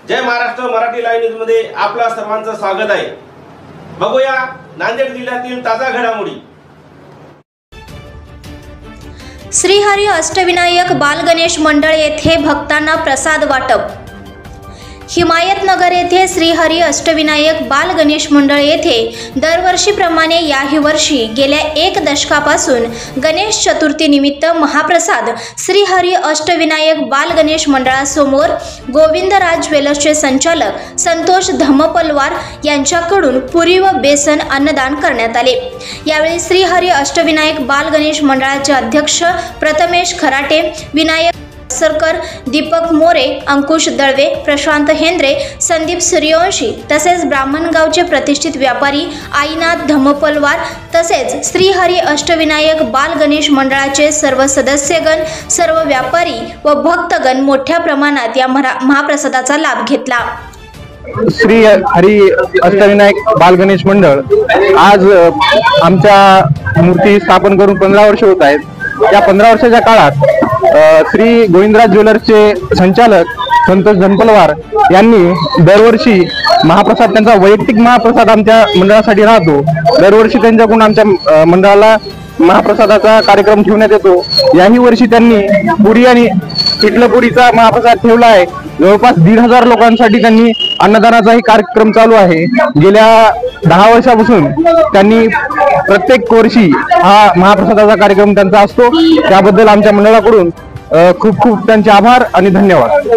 जय Maharashtra Marathi live news मध्ये आपला सर्वांचं स्वागत आहे। बघूया नांदेड जिल्ह्यातील ताजा घडामोडी। श्रीहरी अष्टविनायक बालगणेश मंडळ येथे भक्तांना प्रसाद वाटप। हिमायतनगर येथे श्रीहरी अष्टविनायक बालगणेश मंडळ येथे दरवर्षीप्रमाणे याही वर्षी गेल्या 1 दशकापासून गणेश चतुर्थी निमित्त महाप्रसाद श्रीहरी अष्टविनायक बालगणेश मंडळासमोर गोविंदराज ज्वेलर्सचे संचालक संतोष धम्मपलवार यांच्याकडून पुरी व बेसन अन्नदान करण्यात आले। यावेळी श्रीहरी अष्टविनायक बालगणेश मंडळाचे अध्यक्ष प्रथमेश खराटे, विनायक सरकर, दीपक मोरे, अंकुश दळवे, प्रशांत हेंद्रे, संदीप सूर्यवंशी तसेच ब्राह्मणगावचे प्रतिष्ठित व्यापारी आईनाथ धम्मपलवार तसेच श्रीहरी अष्टविनायक बालगणेश मंडळाचे सर्व सदस्यगण, सर्व व्यापारी व भक्तगण मोठ्या प्रमाणात या महाप्रसादाचा लाभ घेतला। श्री हरी अष्टविनायक बालगणेश मंडळ आज आमच्या मूर्ती स्थापन करून 15 वर्ष होत आहेत। या 15 वर्षाच्या काळात श्री गोविंदराज ज्वेलर्सचे संचालक संतोष धम्मपलवार यांनी दरवर्षी महाप्रसाद, त्यांचा वैयक्तिक महाप्रसाद आमच्या मंडळासाठी राहतो। दरवर्षी त्यांच्याकडून आमच्या मंडळाला महाप्रसादाचा कार्यक्रम ठेवण्यात येतो। याही वर्षी त्यांनी पुरी आणि पिठलं पुरीचा महाप्रसाद ठेवला आहे। जवळपास 1,500 लोकांसाठी त्यांनी अन्नदानाचाही कार्यक्रम चालू आहे। गेल्या 10 वर्षापासून त्यांनी प्रत्येक वर्षी हा महाप्रसादाचा कार्यक्रम त्यांचा असतो। त्याबद्दल आमच्या मंडळाकडून खूप खूप त्यांचे आभार आणि धन्यवाद।